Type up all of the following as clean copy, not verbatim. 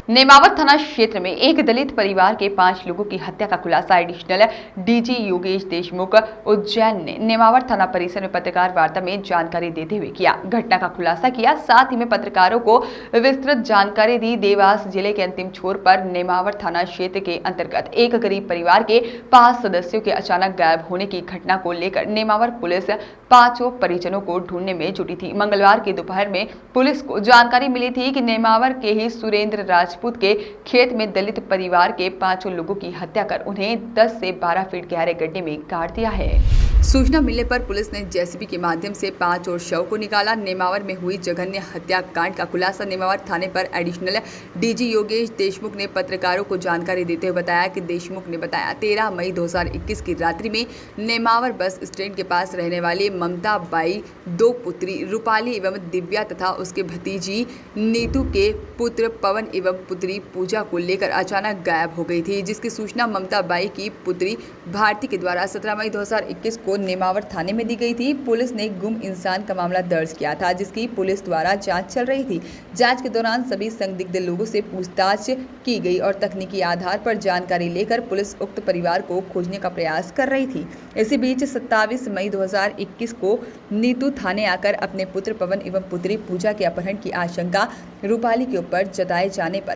नेमावर थाना क्षेत्र में एक दलित परिवार के 5 लोगों की हत्या का खुलासा एडिशनल डीजी योगेश देशमुख उज्जैन ने नेमावर थाना परिसर में पत्रकार वार्ता में जानकारी देते हुए किया। घटना का खुलासा किया, साथ ही में पत्रकारों को विस्तृत जानकारी दी। देवास जिले के अंतिम छोर पर नेमावर थाना क्षेत्र के अंतर्गत एक गरीब परिवार के 5 सदस्यों के अचानक गायब होने की घटना को लेकर नेमावर पुलिस 5 परिजनों को ढूंढने में जुटी थी। मंगलवार की दोपहर में पुलिस को जानकारी मिली थी कि नेमावर के ही सुरेंद्र राजपूत के खेत में दलित परिवार के 5 लोगों की हत्या कर उन्हें 10 से 12 फीट गहरे गड्ढे में गाड़ दिया है। सूचना मिलने पर पुलिस ने जेसीबी के माध्यम से 5 और शव को निकाला। नेमावर में हुई जघन्य हत्याकांड का खुलासा नेमावर थाने पर एडिशनल डीजी योगेश देशमुख ने पत्रकारों को जानकारी देते हुए बताया कि देशमुख ने बताया 13 मई 2021 की रात्रि में नेमावर बस स्टैंड के पास रहने वाली ममता बाई 2 पुत्री रूपाली एवं दिव्या तथा उसके भतीजी नीतू के पुत्र पवन एवं पुत्री पूजा को लेकर अचानक गायब हो गई थी, जिसकी सूचना ममता बाई की पुत्री भारती के द्वारा 17 मई 2021 को नेमावर थाने में दी गई थी। पुलिस ने गुम इंसान का मामला दर्ज किया था, जिसकी पुलिस द्वारा जांच चल रही थी। जांच के दौरान सभी संदिग्ध लोगों से पूछताछ की गई और तकनीकी आधार पर जानकारी लेकर पुलिस उक्त परिवार को खोजने का प्रयास कर रही थी। इसी बीच 27 मई 2021 को नीतू थाने आकर अपने पुत्र पवन एवं पुत्री पूजा के अपहरण की आशंका रूपाली के ऊपर जताए जाने पर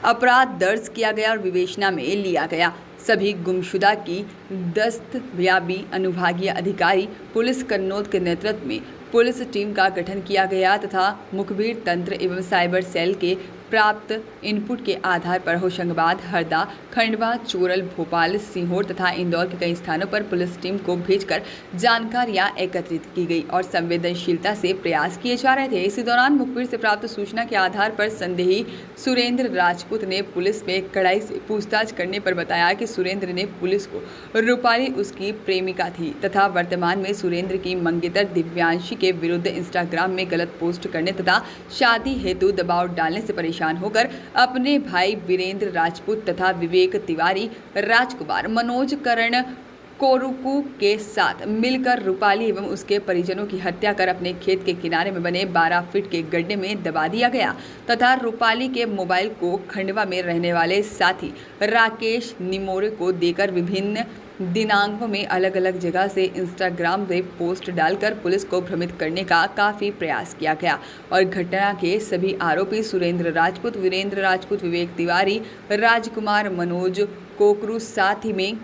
अपराध दर्ज किया गया और विवेचना में लिया गया। सभी गुमशुदा की दस्तयाबी अनुभागीय अधिकारी पुलिस कन्नौज के नेतृत्व में पुलिस टीम का गठन किया गया तथा मुखबिर तंत्र एवं साइबर सेल के प्राप्त इनपुट के आधार पर होशंगाबाद, हरदा, खंडवा, चोरल, भोपाल, सीहोर तथा इंदौर के कई स्थानों पर पुलिस टीम को भेजकर जानकारियां एकत्रित की गई और संवेदनशीलता से प्रयास किए जा रहे थे। इसी दौरान मुखबिर से प्राप्त सूचना के आधार पर संदेही सुरेंद्र राजपूत ने पुलिस में कड़ाई से पूछताछ करने पर बताया कि सुरेंद्र ने पुलिस को रूपाली उसकी प्रेमिका थी तथा वर्तमान में सुरेंद्र की मंगेतर दिव्यांशी के विरुद्ध इंस्टाग्राम में गलत पोस्ट करने तथा शादी हेतु दबाव डालने से परेशान होकर अपने भाई वीरेंद्र राजपूत तथा विवेक तिवारी, राजकुमार, मनोज करण कोरुकू के साथ मिलकर रूपाली एवं उसके परिजनों की हत्या कर अपने खेत के किनारे में बने 12 फीट के गड्ढे में दबा दिया गया तथा रूपाली के मोबाइल को खंडवा में रहने वाले साथी राकेश निमोरे को देकर विभिन्न दिनांकों में अलग अलग जगह से इंस्टाग्राम पे पोस्ट डालकर पुलिस को भ्रमित करने का काफ़ी प्रयास किया गया और घटना के सभी आरोपी सुरेंद्र राजपूत, वीरेंद्र राजपूत, विवेक तिवारी, राजकुमार, मनोज कोकरू, साथ ही में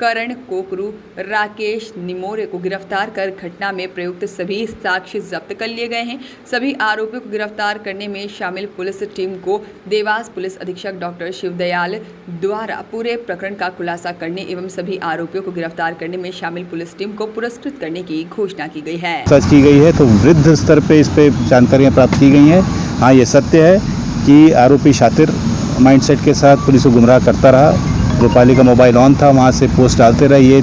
करण कोकरू, राकेश निमोरे को गिरफ्तार कर घटना में प्रयुक्त सभी साक्ष्य जब्त कर लिए गए हैं। सभी आरोपियों को गिरफ्तार करने में शामिल पुलिस टीम को देवास पुलिस अधीक्षक डॉक्टर शिवदयाल द्वारा पूरे प्रकरण का खुलासा करने एवं सभी आरोपियों को गिरफ्तार करने में शामिल पुलिस टीम को पुरस्कृत करने की घोषणा की गई है। सर्च की गई है तो वृद्ध स्तर पे इस पे जानकारियाँ प्राप्त की गई हैं। हाँ, ये सत्य है कि आरोपी शातिर माइंडसेट के साथ पुलिस को गुमराह करता रहा। रूपाली का मोबाइल ऑन था, वहाँ से पोस्ट डालते रहे, ये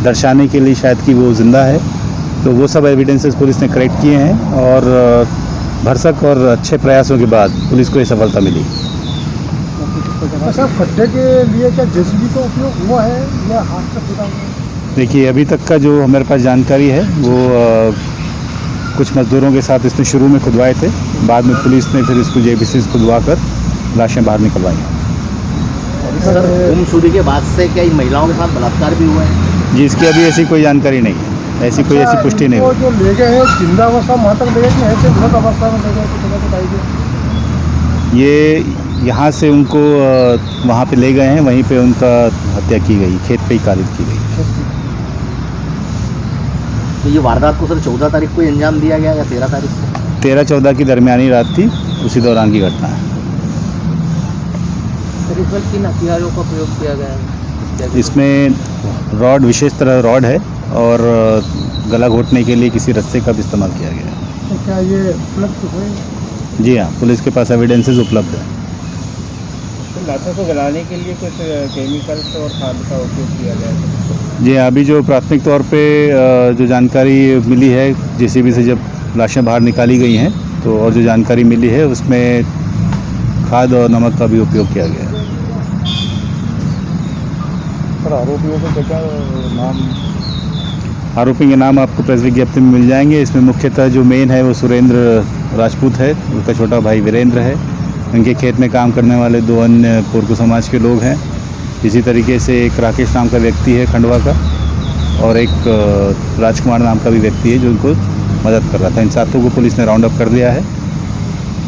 दर्शाने के लिए शायद कि वो जिंदा है। तो वो सब एविडेंसेस पुलिस ने कलेक्ट किए हैं और भरसक और अच्छे प्रयासों के बाद पुलिस को ये सफलता मिली। अच्छा, खड्डे के लिए क्या जेसीबी का उपयोग हुआ है या हाथ से खुदा हुआ? देखिए, अभी तक का जो हमारे पास जानकारी है वो कुछ मजदूरों के साथ इसने शुरू में खुदवाए थे, बाद में पुलिस ने फिर इसको जेबीसी से खुदवा कर लाशें बाहर निकलवाई। सर, गुमशुदगी के बाद से कई महिलाओं के साथ बलात्कार भी हुआ है? जी, इसकी अभी ऐसी कोई जानकारी नहीं है, ऐसी कोई ऐसी पुष्टि नहीं हुई। जो ले गए हैं जिंदा अवस्था वहाँ तक ले गए कि ऐसे मृत अवस्था में ले गए कुछ बताई गई? ये यहाँ से उनको वहाँ पे ले गए हैं, वहीं पे उनका हत्या की गई, खेत पे ही कारित की गई। तो ये वारदात को सर 14 तारीख को अंजाम दिया गया या 13 तारीख को? 13-14 की दरमियानी रात थी, उसी दौरान की घटना है। किन हथियारों का प्रयोग किया गया है? इसमें रॉड, विशेष तरह रॉड है और गला घोटने के लिए किसी रस्से का भी इस्तेमाल किया गया है। तो क्या ये उपलब्ध है? जी हाँ, पुलिस के पास एविडेंसेस उपलब्ध है। तो लाशों को गलाने के लिए कुछ केमिकल्स और खाद का उपयोग किया गया है? जी हाँ, अभी जो प्राथमिक तौर पे जो जानकारी मिली है, जेसीबी से जब लाशें बाहर निकाली गई हैं तो और जो जानकारी मिली है उसमें खाद और नमक का भी उपयोग किया गया है। आरोपियों को क्या नाम? आरोपी के नाम आपको प्रेस विज्ञप्ति में मिल जाएंगे। इसमें मुख्यतः जो मेन है वो सुरेंद्र राजपूत है, उसका छोटा भाई वीरेंद्र है। उनके खेत में काम करने वाले 2 अन्य कोरकू समाज के लोग हैं। इसी तरीके से एक राकेश नाम का व्यक्ति है खंडवा का, और एक राजकुमार नाम का भी व्यक्ति है जो उनको मदद कर रहा था। इन 7 को पुलिस ने राउंड अप कर लिया है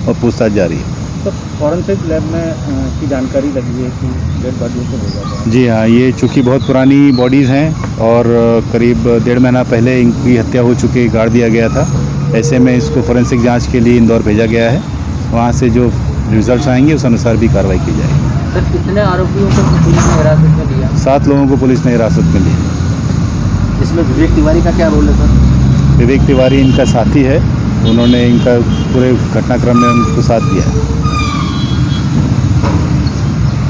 और पूछताछ जारी है। तो फॉरेंसिक लैब में की जानकारी लगी है कि डेड बॉडी को भेजा गया। जी हाँ, ये चूँकि बहुत पुरानी बॉडीज़ हैं और करीब 1.5 महीना पहले इनकी हत्या हो चुकी, गाड़ दिया गया था। ऐसे में इसको फोरेंसिक जांच के लिए इंदौर भेजा गया है। वहाँ से जो रिजल्ट्स आएंगे उस अनुसार भी कार्रवाई की जाएगी। सर कितने आरोपियों को पुलिस ने हिरासत में लिया? 7 लोगों को पुलिस ने हिरासत में लिया। इसमें विवेक तिवारी का क्या रोल है सर? विवेक तिवारी इनका साथी है, उन्होंने इनका पूरे घटनाक्रम में उनको साथ दिया है।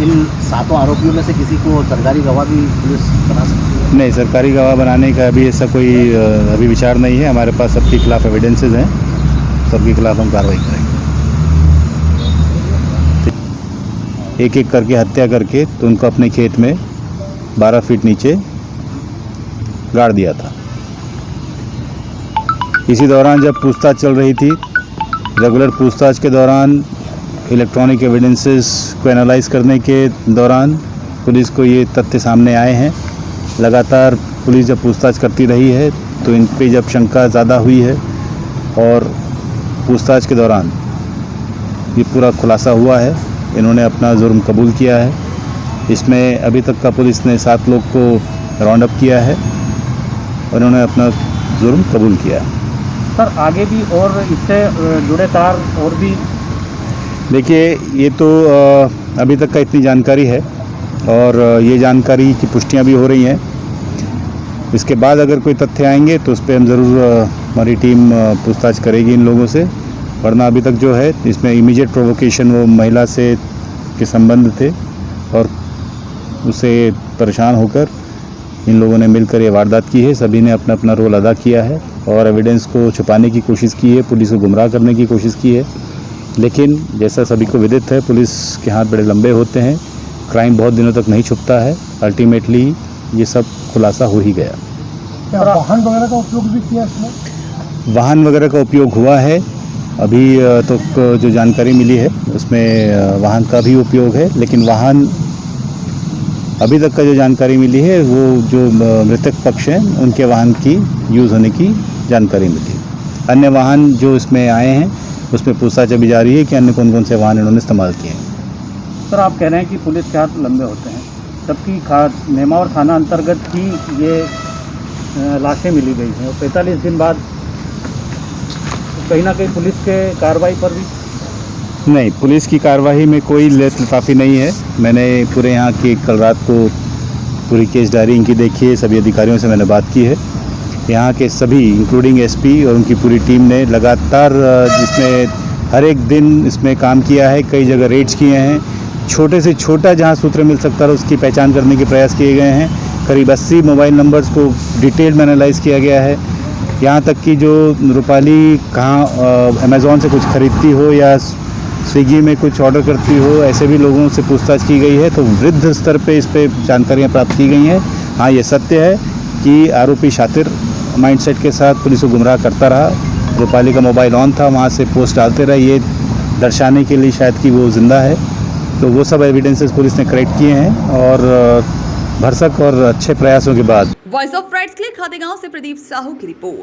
इन 7 आरोपियों में से किसी को सरकारी गवाह भी पुलिस बना सकती है? नहीं, सरकारी गवाह बनाने का अभी ऐसा कोई अभी विचार नहीं है। हमारे पास सबके खिलाफ एविडेंसेस हैं, सबके खिलाफ हम कार्रवाई करेंगे। एक एक करके हत्या करके तो उनको अपने खेत में 12 फीट नीचे गाड़ दिया था। इसी दौरान जब पूछताछ चल रही थी, रेगुलर पूछताछ के दौरान इलेक्ट्रॉनिक एविडेंसेस को एनालाइज करने के दौरान पुलिस को ये तथ्य सामने आए हैं। लगातार पुलिस जब पूछताछ करती रही है तो इन पे जब शंका ज़्यादा हुई है और पूछताछ के दौरान ये पूरा खुलासा हुआ है। इन्होंने अपना जुर्म कबूल किया है। इसमें अभी तक का पुलिस ने 7 लोग को राउंड अप किया है और इन्होंने अपना जुर्म कबूल किया है। सर आगे भी और इससे जुड़े तार और भी? देखिए, ये तो अभी तक का इतनी जानकारी है और ये जानकारी की पुष्टियां भी हो रही हैं। इसके बाद अगर कोई तथ्य आएंगे तो उस पर हम ज़रूर हमारी टीम पूछताछ करेगी इन लोगों से। वरना अभी तक जो है इसमें इमीडिएट प्रोवोकेशन वो महिला से के संबंध थे और उससे परेशान होकर इन लोगों ने मिलकर ये वारदात की है। सभी ने अपना अपना रोल अदा किया है और एविडेंस को छुपाने की कोशिश की है, पुलिस को गुमराह करने की कोशिश की है। लेकिन जैसा सभी को विदित है, पुलिस के हाथ बड़े लंबे होते हैं, क्राइम बहुत दिनों तक नहीं छुपता है। अल्टीमेटली ये सब खुलासा हो ही गया। क्या वाहन वगैरह का उपयोग भी किया इसमें? वाहन वगैरह का उपयोग हुआ है। अभी तो जो जानकारी मिली है उसमें वाहन का भी उपयोग है, लेकिन वाहन अभी तक का जो जानकारी मिली है वो जो मृतक पक्ष हैं उनके वाहन की यूज़ होने की जानकारी मिली। अन्य वाहन जो इसमें आए हैं उसमें पूछताछ अभी जारी है कि अन्य कौन कौन से वाहन इन्होंने इस्तेमाल किए हैं। सर आप कह रहे हैं कि पुलिस के हाथ लंबे होते हैं, जबकि नेमावर थाना अंतर्गत ही ये लाशें मिली गई हैं और 45 दिन बाद कहीं ना कहीं पुलिस के कार्रवाई पर भी? नहीं, पुलिस की कार्रवाई में कोई लताफी नहीं है। मैंने पूरे यहाँ की कल रात को पूरी केस डायरी इनकी देखी है, सभी अधिकारियों से मैंने बात की है। यहाँ के सभी इंक्लूडिंग एसपी और उनकी पूरी टीम ने लगातार जिसमें हर एक दिन इसमें काम किया है। कई जगह रेड्स किए हैं, छोटे से छोटा जहाँ सूत्र मिल सकता है उसकी पहचान करने के प्रयास किए गए हैं। करीब 80 मोबाइल नंबर्स को डिटेल में एनालाइज किया गया है। यहाँ तक कि जो रूपाली कहाँ अमेज़ॉन से कुछ खरीदती हो या स्विगी में कुछ ऑर्डर करती हो, ऐसे भी लोगों से पूछताछ की गई है। तो वृद्ध स्तर पे इस पे जानकारियाँ प्राप्त की गई हैं। हाँ, ये सत्य है कि आरोपी शातिर माइंडसेट के साथ पुलिस को गुमराह करता रहा। रूपाली का मोबाइल ऑन था, वहाँ से पोस्ट डालते रहे, ये दर्शाने के लिए शायद कि वो ज़िंदा है। तो वो सब एविडेंसेस पुलिस ने कलेक्ट किए हैं और भरसक और अच्छे प्रयासों के बाद वॉइस ऑफ राइट्स के लिए खातेगांव से प्रदीप साहू की रिपोर्ट।